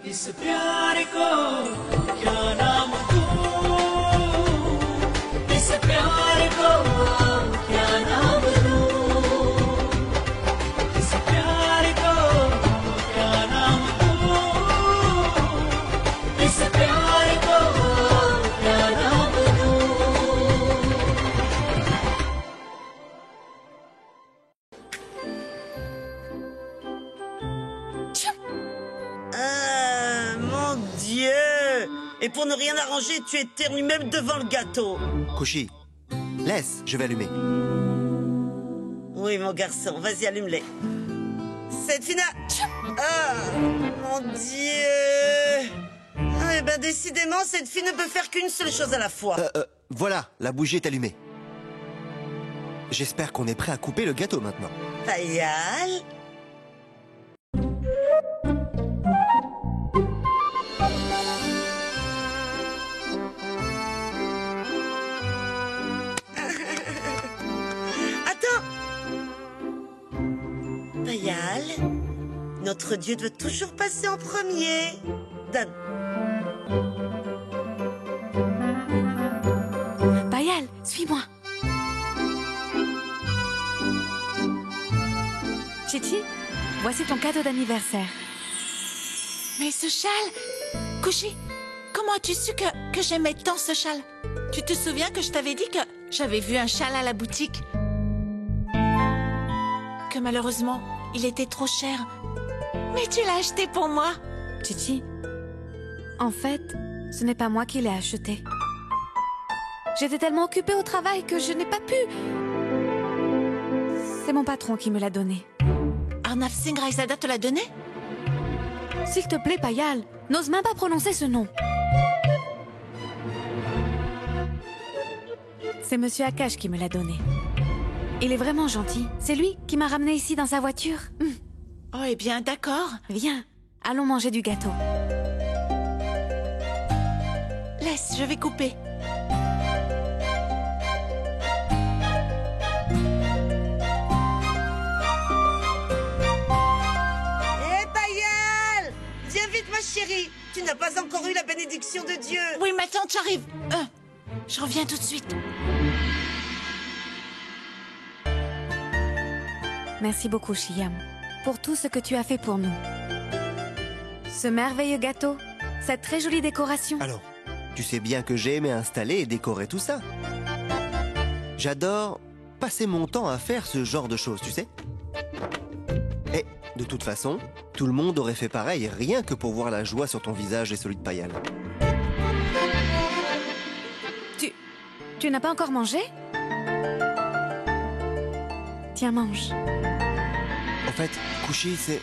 इस प्यार को क्या नाम दूं, इस प्यार को क्या नाम दूं, इस प्यार को क्या नाम दूं, इस प्यार को क्या नाम दूं। Mon Dieu! Et pour ne rien arranger, tu éternues même devant le gâteau. Kushi, laisse, je vais allumer. Oui, mon garçon, vas-y, allume-les. Cette fina... Ah, mon Dieu! Ah, eh ben, décidément, cette fille ne peut faire qu'une seule chose à la fois. Voilà, la bougie est allumée. J'espère qu'on est prêt à couper le gâteau maintenant. Payal? Attends! Payal, notre Dieu doit toujours passer en premier. Donne. Payal, suis-moi. Chichi, voici ton cadeau d'anniversaire. Mais ce châle... Kushi, comment as-tu su que j'aimais tant ce châle? Tu te souviens que je t'avais dit que j'avais vu un châle à la boutique? Que malheureusement, il était trop cher. Mais tu l'as acheté pour moi. Chichi, en fait, ce n'est pas moi qui l'ai acheté. J'étais tellement occupée au travail que je n'ai pas pu. C'est mon patron qui me l'a donné. Arnav Singh Raizada te l'a donné? S'il te plaît, Payal, n'ose même pas prononcer ce nom. C'est Monsieur Akash qui me l'a donné. Il est vraiment gentil. C'est lui qui m'a ramené ici dans sa voiture. Oh, eh bien, d'accord. Viens, allons manger du gâteau. Laisse, je vais couper. Hé, Payal! Viens vite, ma chérie. Tu n'as pas encore eu la bénédiction de Dieu. Oui, ma tante, j'arrive. Je reviens tout de suite. Merci beaucoup, Shyam, pour tout ce que tu as fait pour nous. Ce merveilleux gâteau, cette très jolie décoration. Alors, tu sais bien que j'ai aimé installer et décorer tout ça. J'adore passer mon temps à faire ce genre de choses, tu sais. Et, de toute façon, tout le monde aurait fait pareil, rien que pour voir la joie sur ton visage et celui de Payal. Tu n'as pas encore mangé? Tiens, mange. En fait, Kushi, c'est...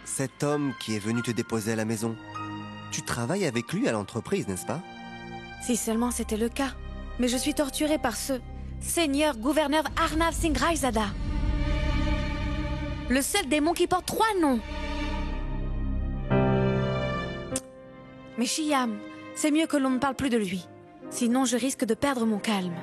cet homme qui est venu te déposer à la maison. Tu travailles avec lui à l'entreprise, n'est-ce pas? Si seulement c'était le cas. Mais je suis torturée par ce seigneur gouverneur Arnav Singh Raizada. Le seul démon qui porte 3 noms. Mais Shyam, c'est mieux que l'on ne parle plus de lui. Sinon, je risque de perdre mon calme.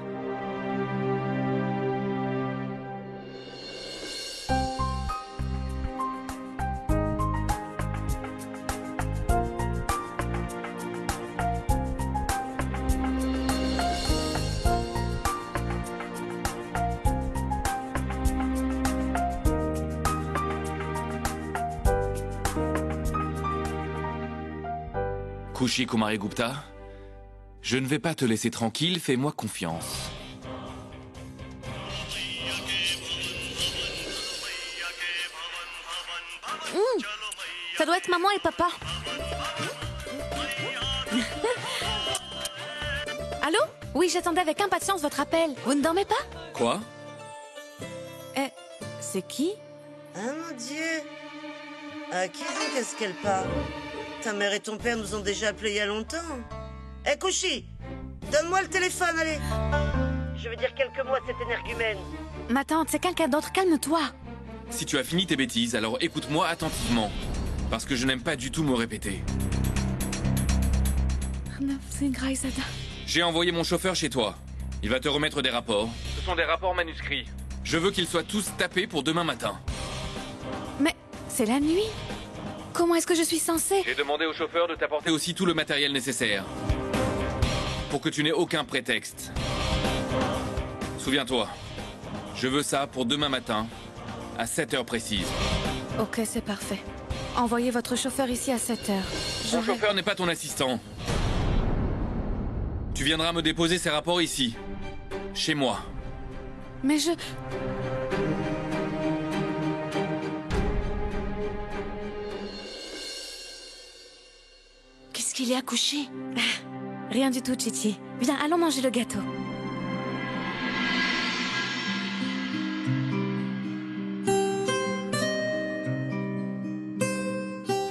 Kushi Kumarigupta, je ne vais pas te laisser tranquille, fais-moi confiance. Ça doit être maman et papa. Allô? Oui, j'attendais avec impatience votre appel. Vous ne dormez pas? Quoi? C'est qui? Ah, mon Dieu! À qui donc est-ce qu'elle parle? Ta mère et ton père nous ont déjà appelés il y a longtemps. Hé, Kushi, donne-moi le téléphone, allez. Je veux dire quelques mots à cet énergumène. Ma tante, c'est quelqu'un d'autre, calme-toi. Si tu as fini tes bêtises, alors écoute-moi attentivement. Parce que je n'aime pas du tout me répéter. Arnav Singh Raizada. J'ai envoyé mon chauffeur chez toi. Il va te remettre des rapports. Ce sont des rapports manuscrits. Je veux qu'ils soient tous tapés pour demain matin. Mais c'est la nuit. comment est-ce que je suis censée? J'ai demandé au chauffeur de t'apporter aussi tout le matériel nécessaire. Pour que tu n'aies aucun prétexte. Souviens-toi, je veux ça pour demain matin, à 7 heures précises. Ok, c'est parfait. Envoyez votre chauffeur ici à 7 heures. Mon chauffeur n'est pas ton assistant. Tu viendras me déposer ces rapports ici, chez moi. Mais je... Qu'est-ce qu'il y a, Kushi? Rien du tout, Chichi. Viens, allons manger le gâteau.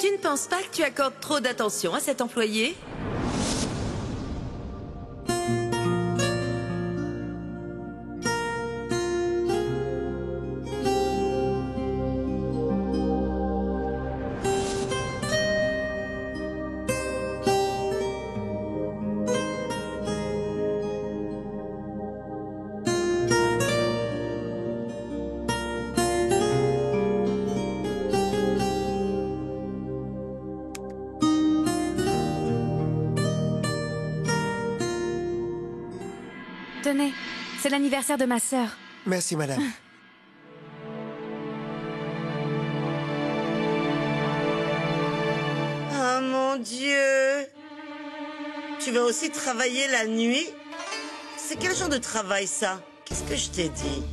Tu ne penses pas que tu accordes trop d'attention à cet employé? Tenez, c'est l'anniversaire de ma sœur. Merci, madame. Oh mon Dieu! Tu vas aussi travailler la nuit? C'est quel genre de travail ça? Qu'est-ce que je t'ai dit?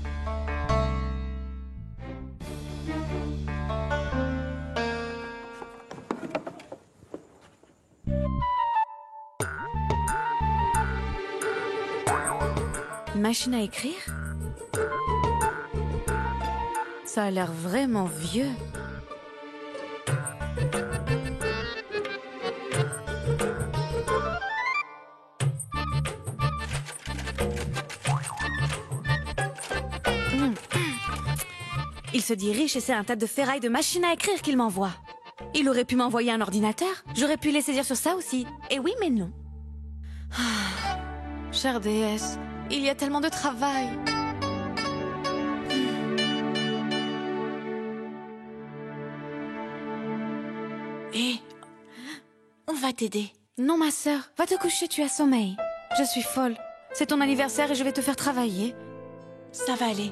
Une machine à écrire? Ça a l'air vraiment vieux. Il se dit riche et c'est un tas de ferraille de machine à écrire qu'il m'envoie. Il aurait pu m'envoyer un ordinateur. J'aurais pu les saisir sur ça aussi. Et oui, mais non. Ah, chère déesse, il y a tellement de travail. Hé, on va t'aider. Non, ma sœur, va te coucher, tu as sommeil. Je suis folle. C'est ton anniversaire et je vais te faire travailler. Ça va aller.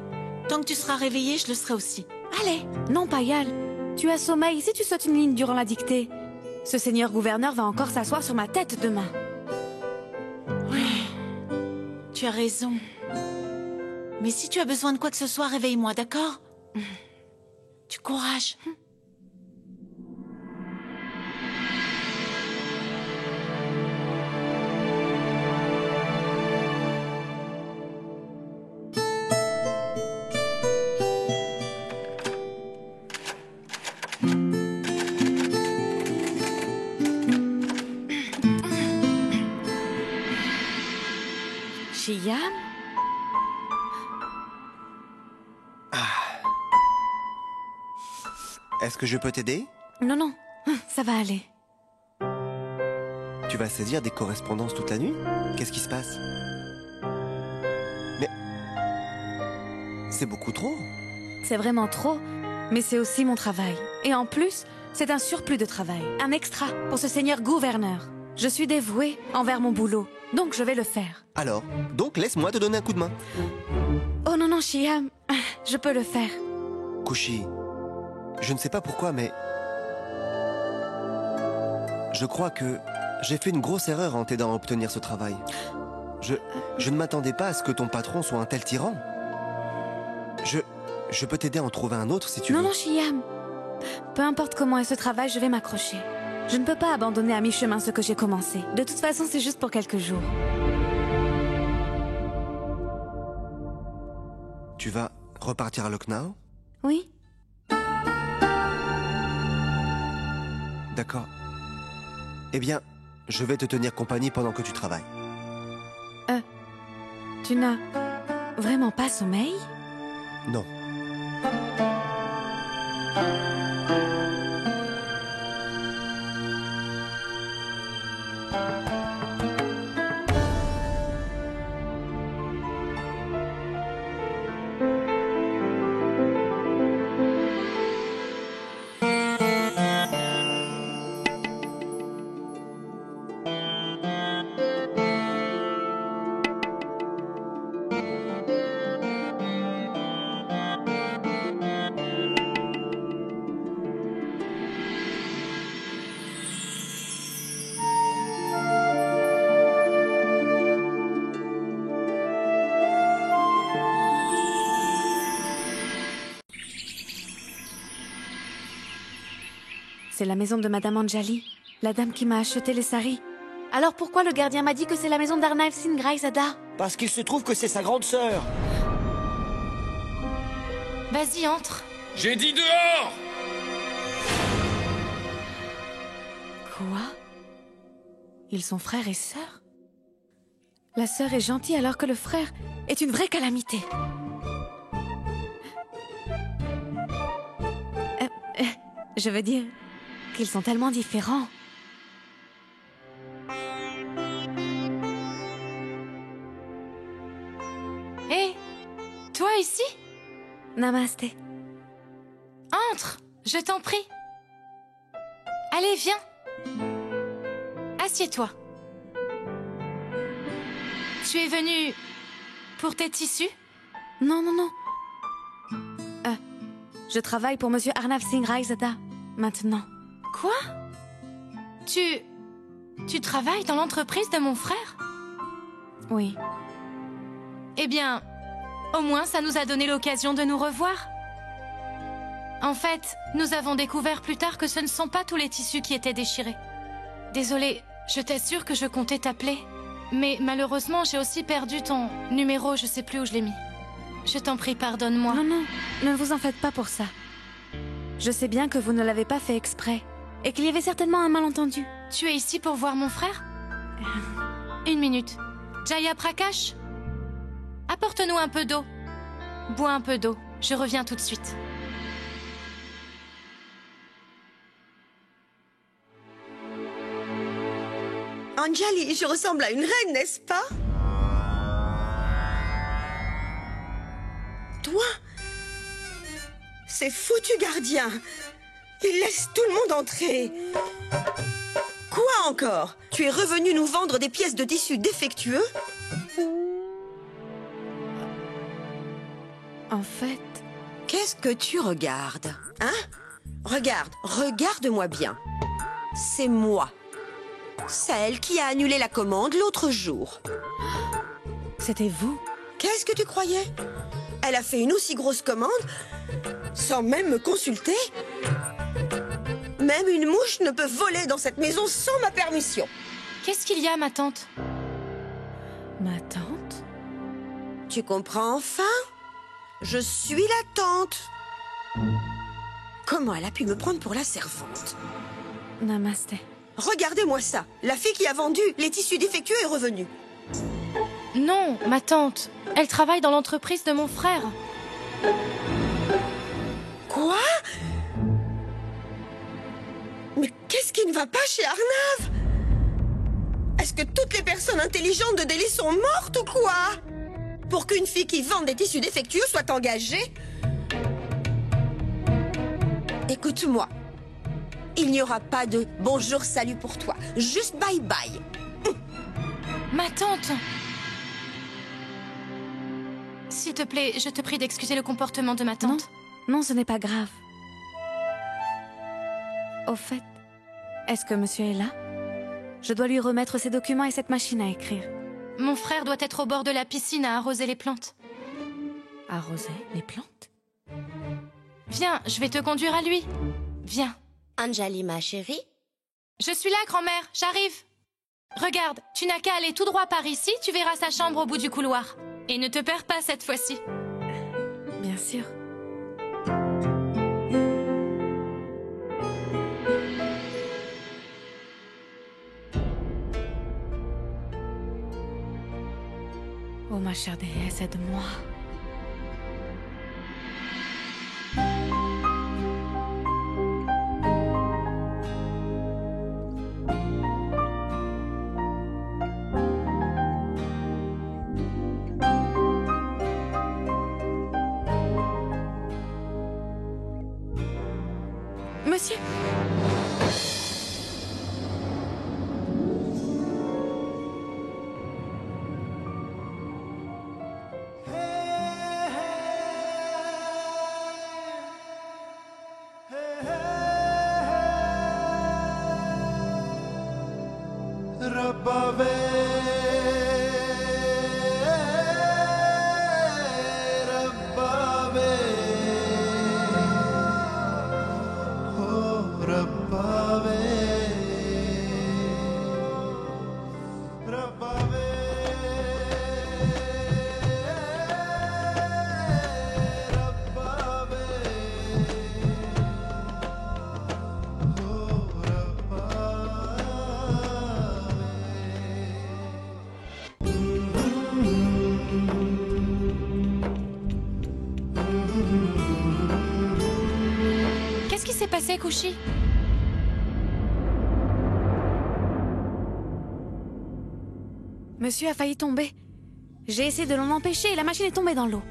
Tant que tu seras réveillée, je le serai aussi. Allez. Non, Payal, tu as sommeil si tu sautes une ligne durant la dictée. Ce seigneur gouverneur va encore s'asseoir sur ma tête demain. Tu as raison. Mais si tu as besoin de quoi que ce soit, réveille-moi, d'accord? Du courage. Chiam? Est-ce que je peux t'aider? Non, non, ça va aller. Tu vas saisir des correspondances toute la nuit? Qu'est-ce qui se passe? Mais... c'est beaucoup trop. C'est vraiment trop, mais c'est aussi mon travail. Et en plus, c'est un surplus de travail, un extra pour ce seigneur gouverneur. Je suis dévouée envers mon boulot, donc je vais le faire. Alors, donc laisse-moi te donner un coup de main. Oh non, non, Chiam, je peux le faire. Kushi, je ne sais pas pourquoi, mais... je crois que j'ai fait une grosse erreur en t'aidant à obtenir ce travail. Je ne m'attendais pas à ce que ton patron soit un tel tyran. Je peux t'aider à en trouver un autre si tu veux. Non, non, Chiam. Peu importe comment est ce travail, je vais m'accrocher. Je ne peux pas abandonner à mi-chemin ce que j'ai commencé. De toute façon, c'est juste pour quelques jours. Tu vas repartir à Lucknow? Oui? D'accord. Eh bien, je vais te tenir compagnie pendant que tu travailles. Tu n'as vraiment pas sommeil? Non. C'est la maison de Madame Anjali, la dame qui m'a acheté les saris. Alors pourquoi le gardien m'a dit que c'est la maison d'Arnav Singh Raizada? Parce qu'il se trouve que c'est sa grande sœur. Vas-y, entre. J'ai dit dehors! Quoi? Ils sont frères et sœurs? La sœur est gentille alors que le frère est une vraie calamité. Je veux dire qu'ils sont tellement différents. Hé, toi ici? Namasté. Entre, je t'en prie. Allez, viens. Assieds-toi. Tu es venu pour tes tissus? Non, non, non. Je travaille pour Monsieur Arnav Singh Raizada, maintenant. Quoi? Tu travailles dans l'entreprise de mon frère? Oui. Eh bien, au moins ça nous a donné l'occasion de nous revoir. En fait, nous avons découvert plus tard que ce ne sont pas tous les tissus qui étaient déchirés. Désolée, je t'assure que je comptais t'appeler. Mais malheureusement, j'ai aussi perdu ton numéro, je sais plus où je l'ai mis. Je t'en prie, pardonne-moi. Non, non, ne vous en faites pas pour ça. Je sais bien que vous ne l'avez pas fait exprès, et qu'il y avait certainement un malentendu. Tu es ici pour voir mon frère? Une minute. Jaya Prakash? Apporte-nous un peu d'eau. Bois un peu d'eau. Je reviens tout de suite. Anjali, je ressemble à une reine, n'est-ce pas? Toi? Ces foutus gardiens. Ils laissent tout le monde entrer. Quoi encore? Tu es revenu nous vendre des pièces de tissu défectueux? En fait... Qu'est-ce que tu regardes? Hein? Regarde-moi bien. C'est moi. Celle qui a annulé la commande l'autre jour. C'était vous? Qu'est-ce que tu croyais? Elle a fait une aussi grosse commande sans même me consulter? Même une mouche ne peut voler dans cette maison sans ma permission. Qu'est-ce qu'il y a, ma tante? Ma tante? Tu comprends enfin? Je suis la tante. Comment elle a pu me prendre pour la servante? Namasté. Regardez-moi ça. La fille qui a vendu les tissus défectueux est revenue. Non, ma tante. Elle travaille dans l'entreprise de mon frère. Quoi? Mais qu'est-ce qui ne va pas chez Arnav? Est-ce que toutes les personnes intelligentes de Delhi sont mortes ou quoi? Pour qu'une fille qui vend des tissus défectueux soit engagée? Écoute-moi. Il n'y aura pas de bonjour, salut pour toi. Juste bye bye. Ma tante! S'il te plaît, je te prie d'excuser le comportement de ma tante. Non, ce n'est pas grave. Au fait, est-ce que monsieur est là? Je dois lui remettre ses documents et cette machine à écrire. Mon frère doit être au bord de la piscine à arroser les plantes. Arroser les plantes? Viens, je vais te conduire à lui. Viens. Anjali, ma chérie? Je suis là, grand-mère, j'arrive. Regarde, tu n'as qu'à aller tout droit par ici, tu verras sa chambre au bout du couloir. Et ne te perds pas cette fois-ci. Bien sûr. Oh ma chère déesse, aide-moi. Monsieur? Rabba c'est, Kushi? Monsieur a failli tomber. J'ai essayé de l'en empêcher et la machine est tombée dans l'eau.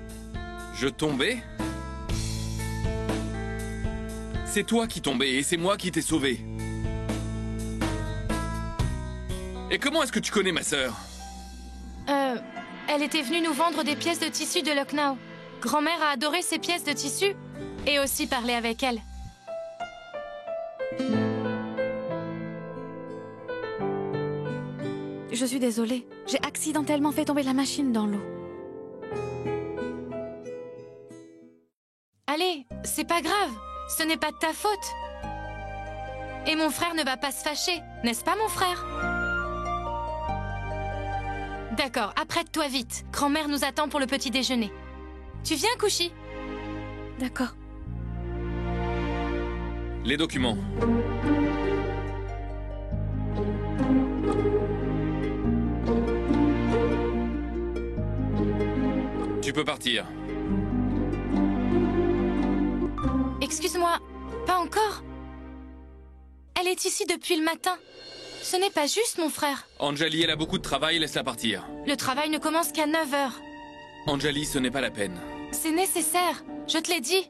Je tombais? C'est toi qui tombais et c'est moi qui t'ai sauvé. Et comment est-ce que tu connais ma sœur? Elle était venue nous vendre des pièces de tissu de Lucknow. Grand-mère a adoré ces pièces de tissu et aussi parlé avec elle. Je suis désolée. J'ai accidentellement fait tomber la machine dans l'eau. Allez, c'est pas grave. Ce n'est pas de ta faute. Et mon frère ne va pas se fâcher, n'est-ce pas, mon frère? D'accord, apprête-toi vite. Grand-mère nous attend pour le petit déjeuner. Tu viens, Kushi? D'accord. Les documents. Tu peux partir. Excuse-moi, pas encore? Elle est ici depuis le matin. Ce n'est pas juste, mon frère. Anjali, elle a beaucoup de travail, laisse-la partir. Le travail ne commence qu'à 9 h. Anjali, ce n'est pas la peine. C'est nécessaire, je te l'ai dit.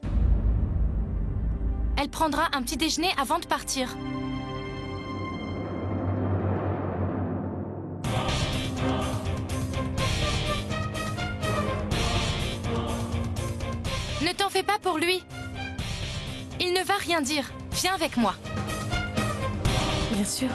Elle prendra un petit déjeuner avant de partir. Ne t'en fais pas pour lui. Il ne va rien dire. Viens avec moi. Bien sûr.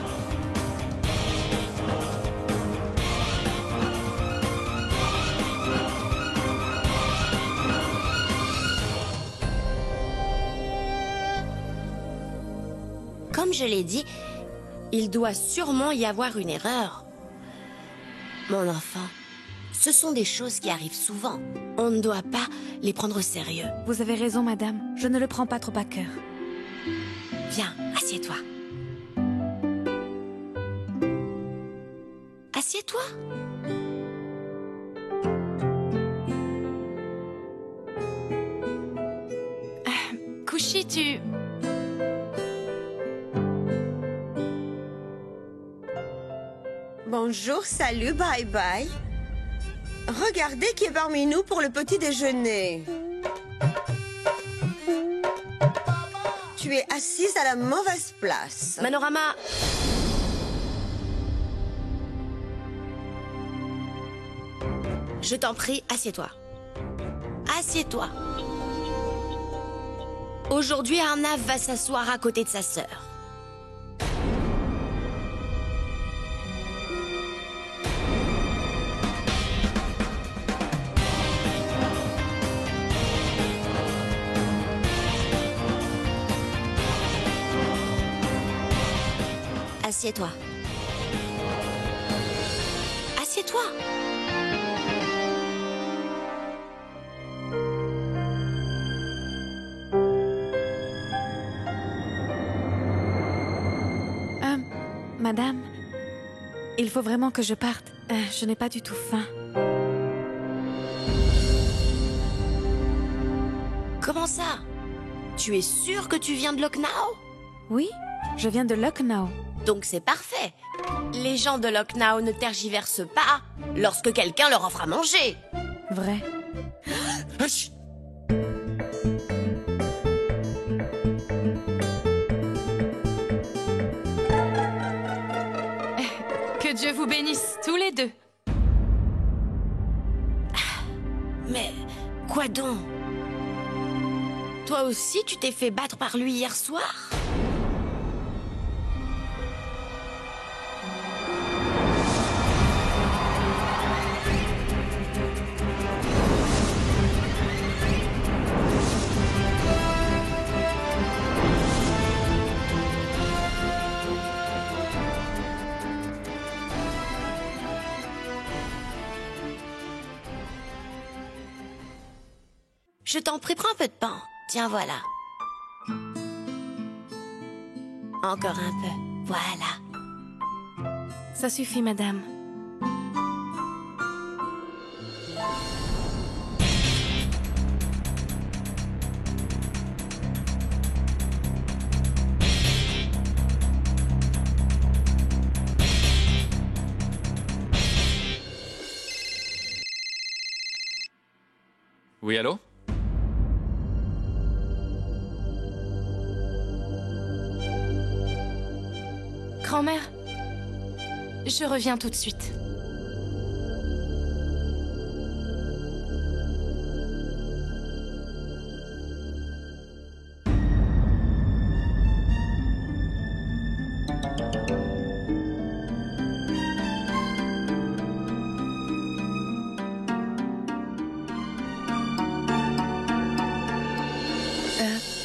Comme je l'ai dit, il doit sûrement y avoir une erreur. Mon enfant, ce sont des choses qui arrivent souvent. On ne doit pas les prendre au sérieux. Vous avez raison, madame. Je ne le prends pas trop à cœur. Viens, assieds-toi. Assieds-toi. Kushi, tu... Bonjour, salut, bye bye. Regardez qui est parmi nous pour le petit déjeuner. Tu es assise à la mauvaise place. Manorama. Je t'en prie, assieds-toi. Assieds-toi. Aujourd'hui, Arnav va s'asseoir à côté de sa sœur. Assieds-toi. Assieds-toi. Madame, il faut vraiment que je parte. Je n'ai pas du tout faim. Comment ça? Tu es sûre que tu viens de Lucknow? Oui, je viens de Lucknow. Donc c'est parfait. Les gens de Lucknow ne tergiversent pas lorsque quelqu'un leur offre à manger. Vrai. Que Dieu vous bénisse, tous les deux. Mais quoi donc? Toi aussi, tu t'es fait battre par lui hier soir? Je t'en prie, prends un peu de pain. Tiens, voilà. Encore un peu. Voilà. Ça suffit, madame. Oui, allô? Grand-mère, je reviens tout de suite.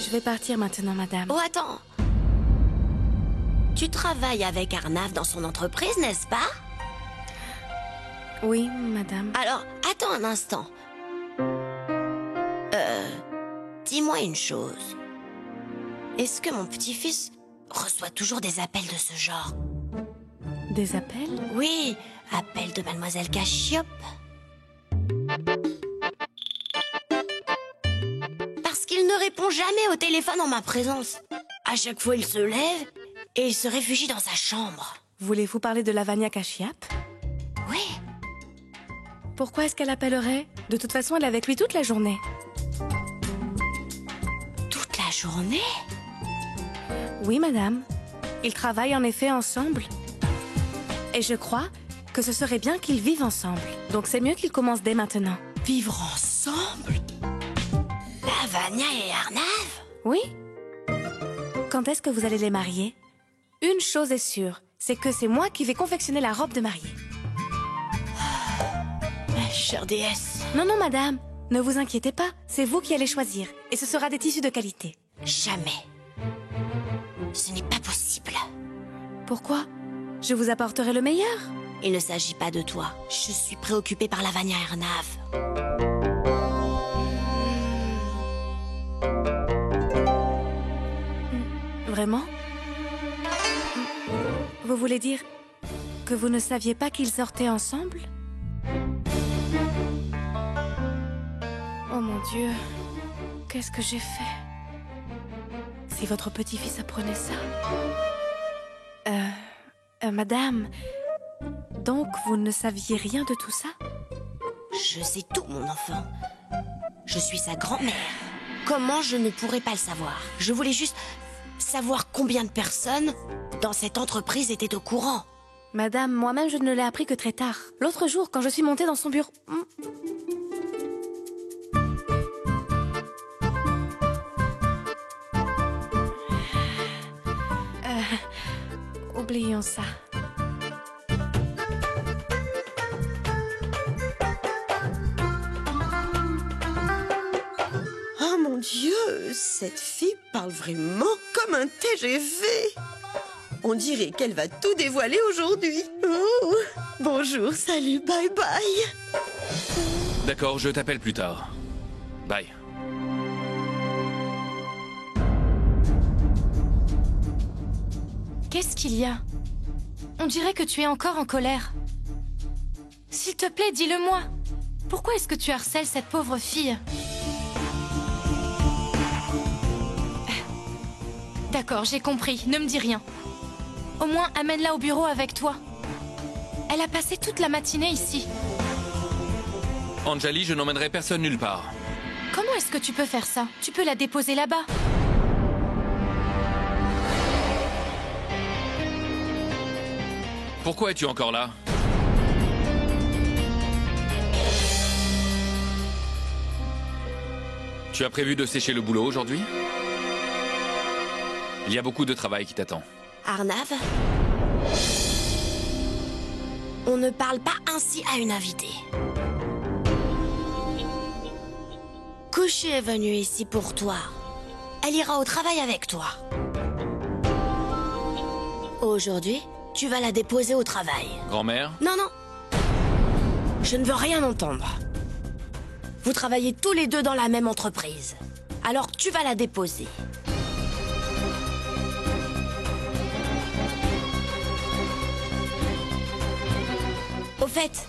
Je vais partir maintenant, madame. Oh, attends. Tu travailles avec Arnav dans son entreprise, n'est-ce pas? Oui, madame. Alors, attends un instant. Dis-moi une chose. Est-ce que mon petit-fils reçoit toujours des appels de ce genre? Des appels? Oui, appels de Mademoiselle Cachiope. Parce qu'il ne répond jamais au téléphone en ma présence. À chaque fois, il se lève et il se réfugie dans sa chambre. Voulez-vous parler de Lavanya Kashyap? Oui. Pourquoi est-ce qu'elle appellerait? De toute façon, elle est avec lui toute la journée. Toute la journée? Oui, madame. Ils travaillent en effet ensemble. Et je crois que ce serait bien qu'ils vivent ensemble. Donc c'est mieux qu'ils commencent dès maintenant. Vivre ensemble? Lavanya et Arnav? Oui. Quand est-ce que vous allez les marier? Une chose est sûre, c'est que c'est moi qui vais confectionner la robe de mariée. Ma chère déesse. Non, non, madame. Ne vous inquiétez pas, c'est vous qui allez choisir. Et ce sera des tissus de qualité. Jamais. Ce n'est pas possible. Pourquoi? Je vous apporterai le meilleur. Il ne s'agit pas de toi. Je suis préoccupée par Lavanya et Arnav. Vraiment? Vous voulez dire que vous ne saviez pas qu'ils sortaient ensemble? Oh mon Dieu, qu'est-ce que j'ai fait? Si votre petit-fils apprenait ça... madame, donc vous ne saviez rien de tout ça? Je sais tout, mon enfant. Je suis sa grand-mère. Comment je ne pourrais pas le savoir? Je voulais juste savoir combien de personnes dans cette entreprise étaient au courant. Madame, moi-même je ne l'ai appris que très tard. L'autre jour, quand je suis montée dans son bureau... Oublions ça. Oh mon Dieu, cette fille parle vraiment comme un TGV. On dirait qu'elle va tout dévoiler aujourd'hui. Oh, bonjour, salut, bye bye. D'accord, je t'appelle plus tard. Bye. Qu'est-ce qu'il y a? On dirait que tu es encore en colère. S'il te plaît, dis-le-moi. Pourquoi est-ce que tu harcèles cette pauvre fille? D'accord, j'ai compris. Ne me dis rien. Au moins, amène-la au bureau avec toi. Elle a passé toute la matinée ici. Anjali, je n'emmènerai personne nulle part. Comment est-ce que tu peux faire ça? Tu peux la déposer là-bas. Pourquoi es-tu encore là? Tu as prévu de sécher le boulot aujourd'hui? Il y a beaucoup de travail qui t'attend. Arnav? On ne parle pas ainsi à une invitée. Kushi est venue ici pour toi. Elle ira au travail avec toi. Aujourd'hui, tu vas la déposer au travail. Grand-mère? Non, non. Je ne veux rien entendre. Vous travaillez tous les deux dans la même entreprise. Alors tu vas la déposer. Au fait,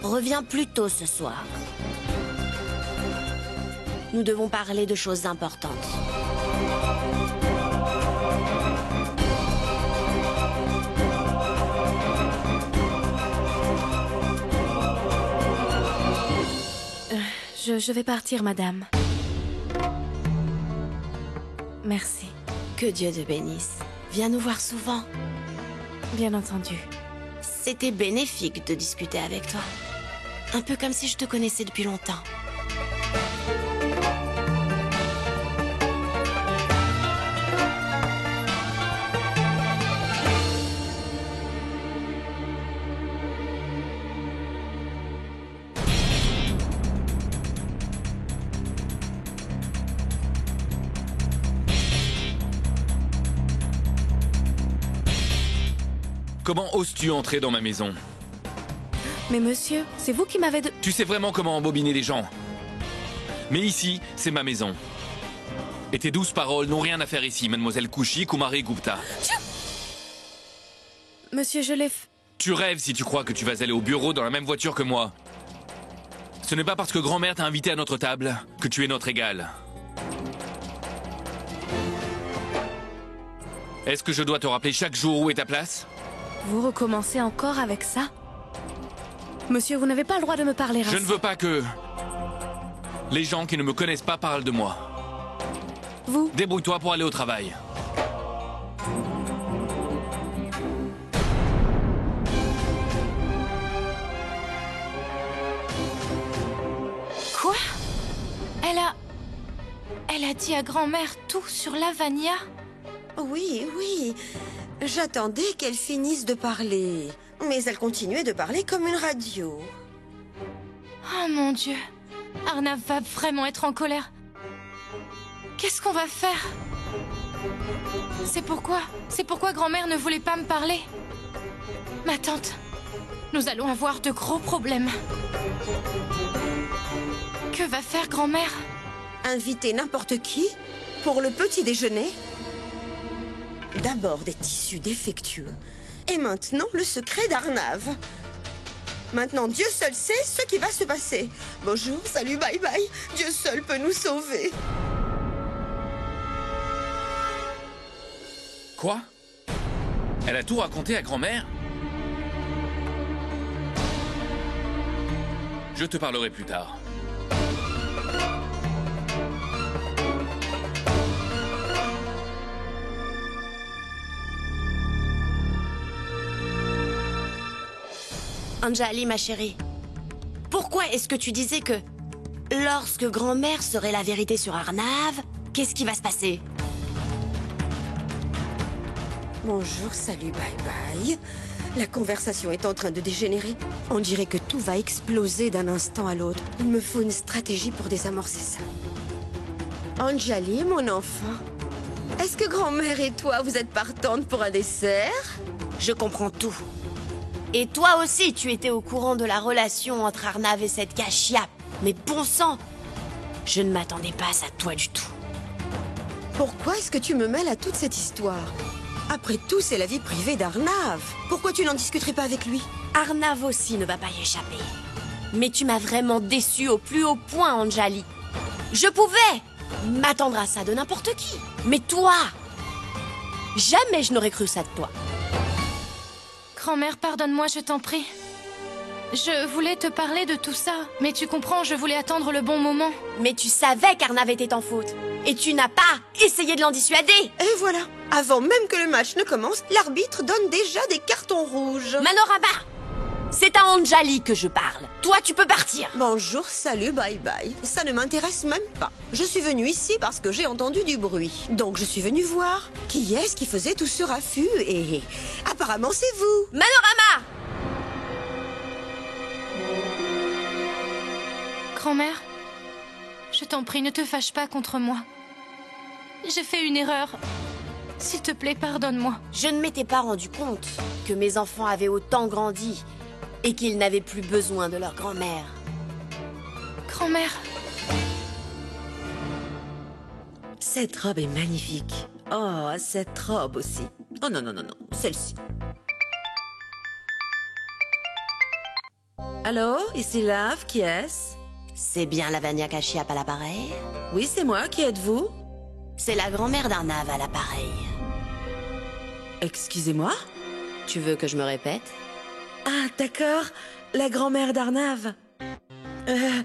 reviens plus tôt ce soir. Nous devons parler de choses importantes. Je vais partir, madame. Merci. Que Dieu te bénisse. Viens nous voir souvent. Bien entendu. C'était bénéfique de discuter avec toi. Un peu comme si je te connaissais depuis longtemps. Comment oses-tu entrer dans ma maison? Mais monsieur, c'est vous qui m'avez de... Tu sais vraiment comment embobiner les gens. Mais ici, c'est ma maison. Et tes douces paroles n'ont rien à faire ici, mademoiselle Kushi Kumari Gupta. Monsieur, je l'ai... Tu rêves si tu crois que tu vas aller au bureau dans la même voiture que moi. Ce n'est pas parce que grand-mère t'a invité à notre table que tu es notre égal. Est-ce que je dois te rappeler chaque jour où est ta place? Vous recommencez encore avec ça? Monsieur, vous n'avez pas le droit de me parler ainsi. Je ne veux pas que les gens qui ne me connaissent pas parlent de moi. Vous? Débrouille-toi pour aller au travail. Quoi? Elle a dit à grand-mère tout sur Lavania? Oui, oui. J'attendais qu'elle finisse de parler. Mais elle continuait de parler comme une radio. Oh mon Dieu. Arnav va vraiment être en colère. Qu'est-ce qu'on va faire? C'est pourquoi grand-mère ne voulait pas me parler. Ma tante, nous allons avoir de gros problèmes. Que va faire grand-mère? Inviter n'importe qui pour le petit déjeuner? D'abord des tissus défectueux. Et maintenant, le secret d'Arnav. Maintenant, Dieu seul sait ce qui va se passer. Bonjour, salut, bye bye. Dieu seul peut nous sauver. Quoi? Elle a tout raconté à grand-mère? Je te parlerai plus tard. Anjali, ma chérie, pourquoi est-ce que tu disais que lorsque grand-mère saurait la vérité sur Arnav, qu'est-ce qui va se passer? Bonjour, salut, bye bye. La conversation est en train de dégénérer. On dirait que tout va exploser d'un instant à l'autre. Il me faut une stratégie pour désamorcer ça. Anjali, mon enfant, est-ce que grand-mère et toi, vous êtes partantes pour un dessert? Je comprends tout. Et toi aussi, tu étais au courant de la relation entre Arnav et cette Kashyap. Mais bon sang, je ne m'attendais pas à ça de toi du tout. Pourquoi est-ce que tu me mêles à toute cette histoire? Après tout, c'est la vie privée d'Arnav. Pourquoi tu n'en discuterais pas avec lui? Arnav aussi ne va pas y échapper. Mais tu m'as vraiment déçue au plus haut point, Anjali. Je pouvais m'attendre à ça de n'importe qui. Mais toi, jamais je n'aurais cru ça de toi. Grand-mère, pardonne-moi, je t'en prie. Je voulais te parler de tout ça, mais tu comprends, je voulais attendre le bon moment. Mais tu savais qu'Arnav était en faute. Et tu n'as pas essayé de l'en dissuader. Et voilà, avant même que le match ne commence, l'arbitre donne déjà des cartons rouges. Manorama, c'est à Anjali que je parle. Toi, tu peux partir. Bonjour, salut, bye bye. Ça ne m'intéresse même pas. Je suis venue ici parce que j'ai entendu du bruit. Donc je suis venue voir qui est-ce qui faisait tout ce raffut et apparemment c'est vous. Manorama! Grand-mère, je t'en prie, ne te fâche pas contre moi. J'ai fait une erreur. S'il te plaît, pardonne-moi. Je ne m'étais pas rendu compte que mes enfants avaient autant grandi et qu'ils n'avaient plus besoin de leur grand-mère. Grand-mère. Cette robe est magnifique. Oh, cette robe aussi. Oh non, non, non, non, celle-ci. Allô, ici Lave, qui est-ce? C'est bien Lavania Kashyap à l'appareil? Oui, c'est moi, qui êtes-vous? C'est la grand-mère d'Arnav à l'appareil. Excusez-moi? Tu veux que je me répète? Ah, d'accord, la grand-mère d'Arnav. Enfin,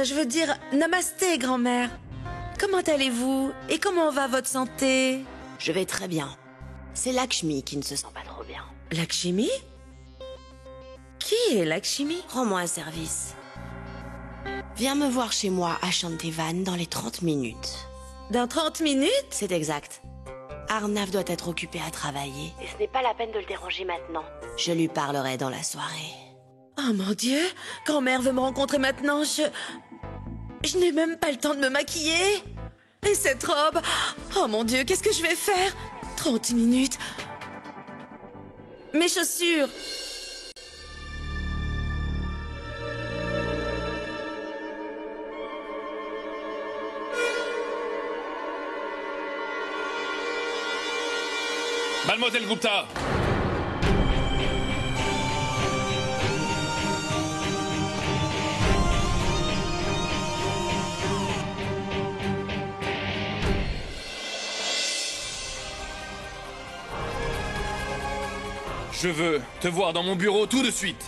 je veux dire, namasté, grand-mère. Comment allez-vous? Et comment va votre santé? Je vais très bien. C'est Lakshmi qui ne se sent pas trop bien. Lakshmi? Qui est Lakshmi? Rends-moi un service. Viens me voir chez moi à Shantivan dans les 30 minutes. Dans 30 minutes? C'est exact. Arnav doit être occupé à travailler. Et ce n'est pas la peine de le déranger maintenant. Je lui parlerai dans la soirée. Oh mon Dieu, grand-mère veut me rencontrer maintenant, Je n'ai même pas le temps de me maquiller. Et cette robe? Oh mon Dieu, qu'est-ce que je vais faire? 30 minutes. Mes chaussures. Mademoiselle Gupta! Je veux te voir dans mon bureau tout de suite.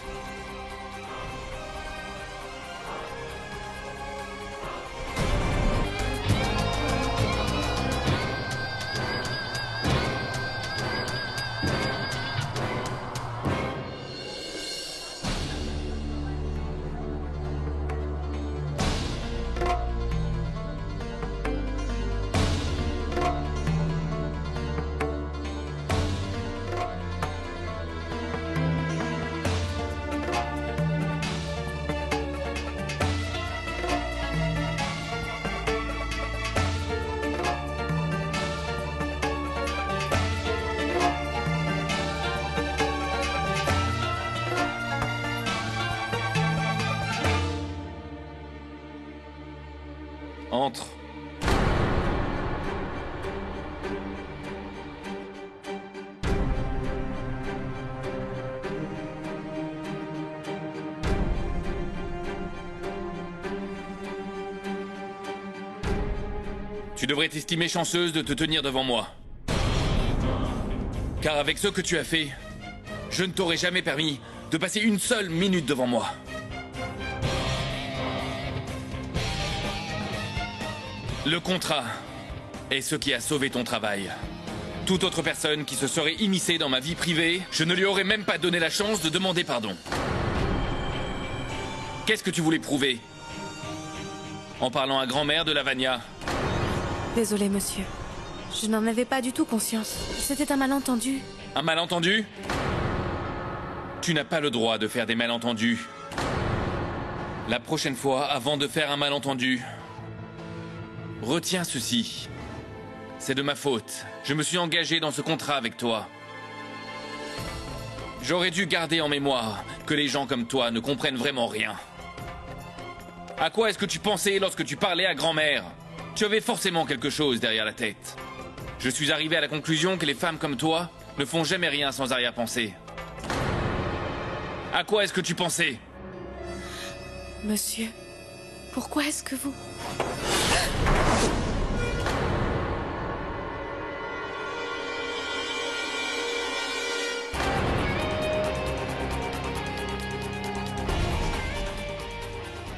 Entre. Tu devrais t'estimer chanceuse de te tenir devant moi. Car avec ce que tu as fait, je ne t'aurais jamais permis de passer une seule minute devant moi. Le contrat est ce qui a sauvé ton travail. Toute autre personne qui se serait immiscée dans ma vie privée, je ne lui aurais même pas donné la chance de demander pardon. Qu'est-ce que tu voulais prouver en parlant à grand-mère de Lavanya? Désolée, monsieur. Je n'en avais pas du tout conscience. C'était un malentendu. Un malentendu? Tu n'as pas le droit de faire des malentendus. La prochaine fois, avant de faire un malentendu, retiens ceci. C'est de ma faute. Je me suis engagé dans ce contrat avec toi. J'aurais dû garder en mémoire que les gens comme toi ne comprennent vraiment rien. À quoi est-ce que tu pensais lorsque tu parlais à grand-mère? Tu avais forcément quelque chose derrière la tête. Je suis arrivé à la conclusion que les femmes comme toi ne font jamais rien sans arrière-pensée. À quoi est-ce que tu pensais? Monsieur, pourquoi est-ce que vous...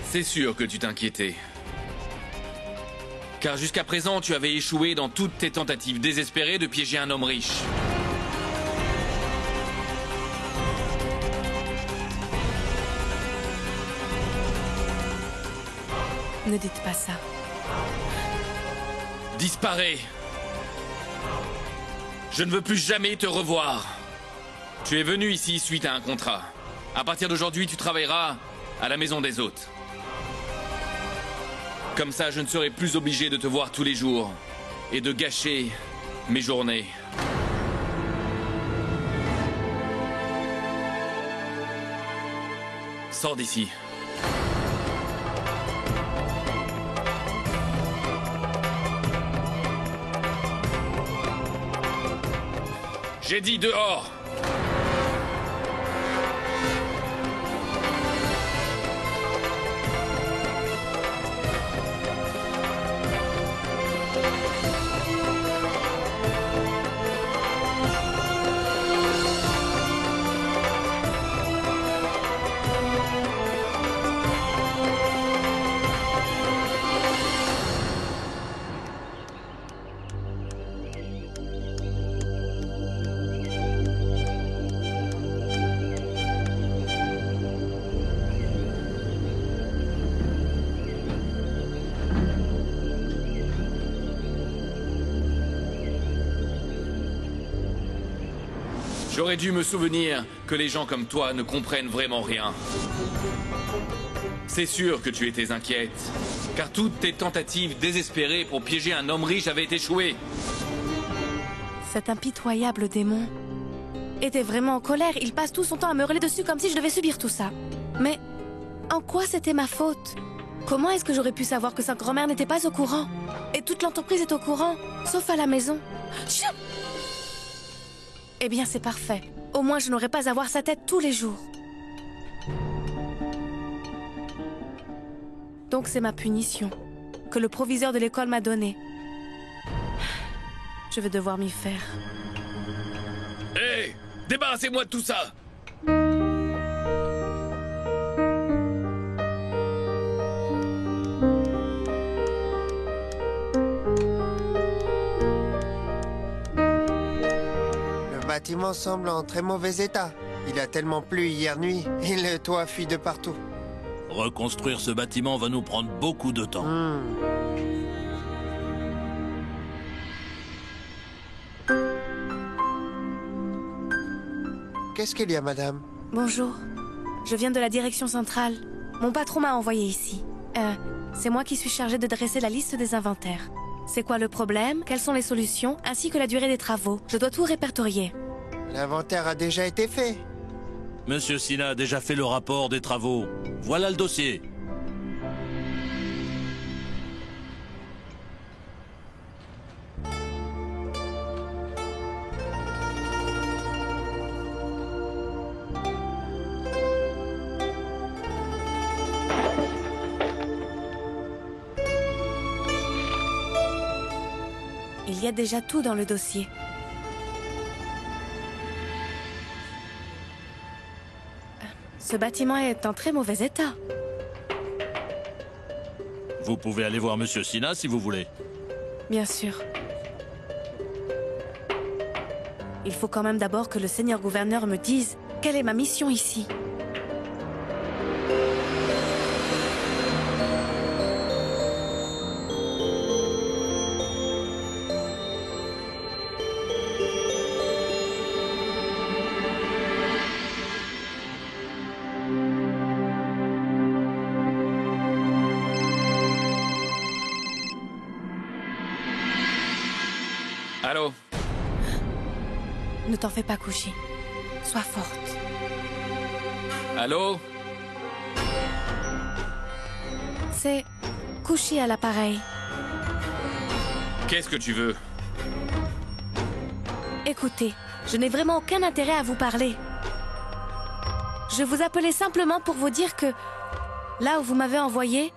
C'est sûr que tu t'inquiétais. Car jusqu'à présent, tu avais échoué dans toutes tes tentatives désespérées de piéger un homme riche. Ne dites pas ça. Disparais. Je ne veux plus jamais te revoir. Tu es venu ici suite à un contrat. À partir d'aujourd'hui, tu travailleras à la maison des hôtes. Comme ça, je ne serai plus obligé de te voir tous les jours et de gâcher mes journées. Sors d'ici. J'ai dit dehors! J'aurais dû me souvenir que les gens comme toi ne comprennent vraiment rien. C'est sûr que tu étais inquiète, car toutes tes tentatives désespérées pour piéger un homme riche avaient échoué. Cet impitoyable démon était vraiment en colère. Il passe tout son temps à me hurler dessus comme si je devais subir tout ça. Mais en quoi c'était ma faute? Comment est-ce que j'aurais pu savoir que sa grand-mère n'était pas au courant? Et toute l'entreprise est au courant, sauf à la maison. Chut! Eh bien, c'est parfait. Au moins, je n'aurais pas à voir sa tête tous les jours. Donc c'est ma punition, que le proviseur de l'école m'a donnée. Je vais devoir m'y faire. Hé! Débarrassez-moi de tout ça! Le bâtiment semble en très mauvais état. Il a tellement plu hier nuit et le toit fuit de partout. Reconstruire ce bâtiment va nous prendre beaucoup de temps. Qu'est-ce qu'il y a, madame? Bonjour. Je viens de la direction centrale. Mon patron m'a envoyé ici. C'est moi qui suis chargée de dresser la liste des inventaires. C'est quoi le problème? Quelles sont les solutions? Ainsi que la durée des travaux. Je dois tout répertorier. L'inventaire a déjà été fait. Monsieur Sina a déjà fait le rapport des travaux. Voilà le dossier. Il y a déjà tout dans le dossier. Ce bâtiment est en très mauvais état. Vous pouvez aller voir Monsieur Sina si vous voulez. Bien sûr. Il faut quand même d'abord que le seigneur gouverneur me dise quelle est ma mission ici. Allô? Ne t'en fais pas coucher. Sois forte. Allô? C'est coucher à l'appareil. Qu'est-ce que tu veux? Écoutez, je n'ai vraiment aucun intérêt à vous parler. Je vous appelais simplement pour vous dire que là où vous m'avez envoyé,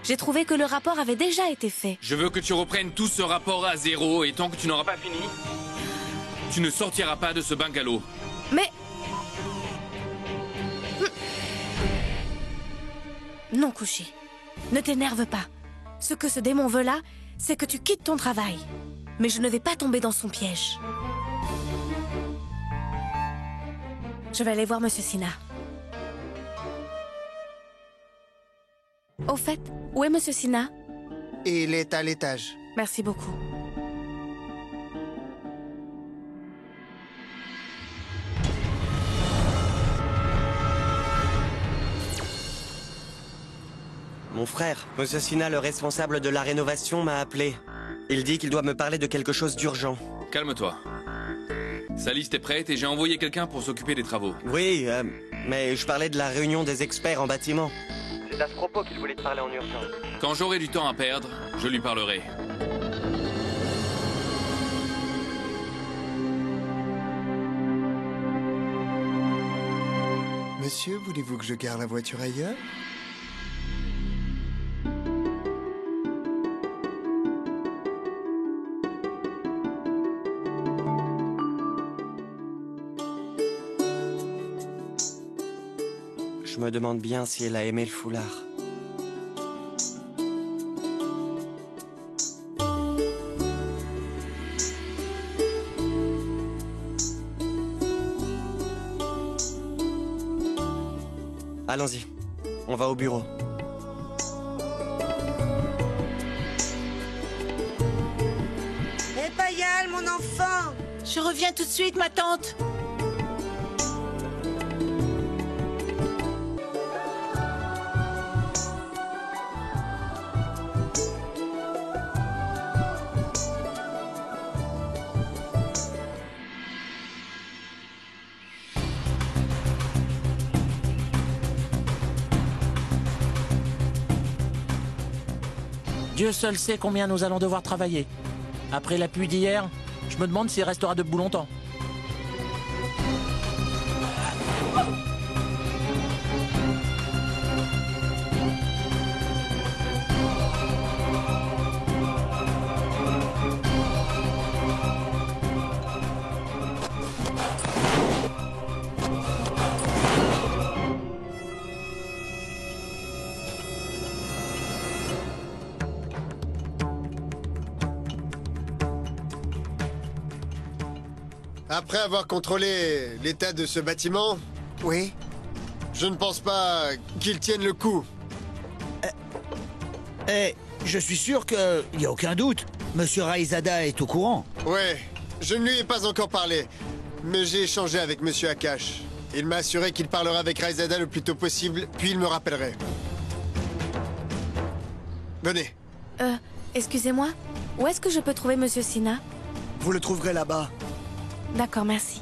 j'ai trouvé que le rapport avait déjà été fait. Je veux que tu reprennes tout ce rapport à zéro et tant que tu n'auras pas fini, tu ne sortiras pas de ce bungalow. Mais... Non, Kushi. Ne t'énerve pas. Ce que ce démon veut là, c'est que tu quittes ton travail. Mais je ne vais pas tomber dans son piège. Je vais aller voir Monsieur Sina. Au fait, où est Monsieur Sina? Il est à l'étage. Merci beaucoup. Mon frère, Monsieur Sina, le responsable de la rénovation, m'a appelé. Il dit qu'il doit me parler de quelque chose d'urgent. Calme-toi. Sa liste est prête et j'ai envoyé quelqu'un pour s'occuper des travaux. Oui, mais je parlais de la réunion des experts en bâtiment. C'est à ce propos qu'il voulait te parler en urgence. Quand j'aurai du temps à perdre, je lui parlerai. Monsieur, voulez-vous que je gare la voiture ailleurs? Je me demande bien si elle a aimé le foulard. Allons-y. On va au bureau. Hé, Payal, mon enfant! Je reviens tout de suite, ma tante. Dieu seul sait combien nous allons devoir travailler. Après la pluie d'hier, je me demande s'il restera debout longtemps. Après avoir contrôlé l'état de ce bâtiment, Oui. je ne pense pas qu'il tienne le coup. Je suis sûr qu'il n'y a aucun doute. Monsieur Raizada est au courant. Ouais, je ne lui ai pas encore parlé, mais j'ai échangé avec Monsieur Akash. Il m'a assuré qu'il parlera avec Raizada le plus tôt possible, puis il me rappellerait. Venez. Excusez-moi, où est-ce que je peux trouver Monsieur Sina? Vous le trouverez là-bas. D'accord, merci.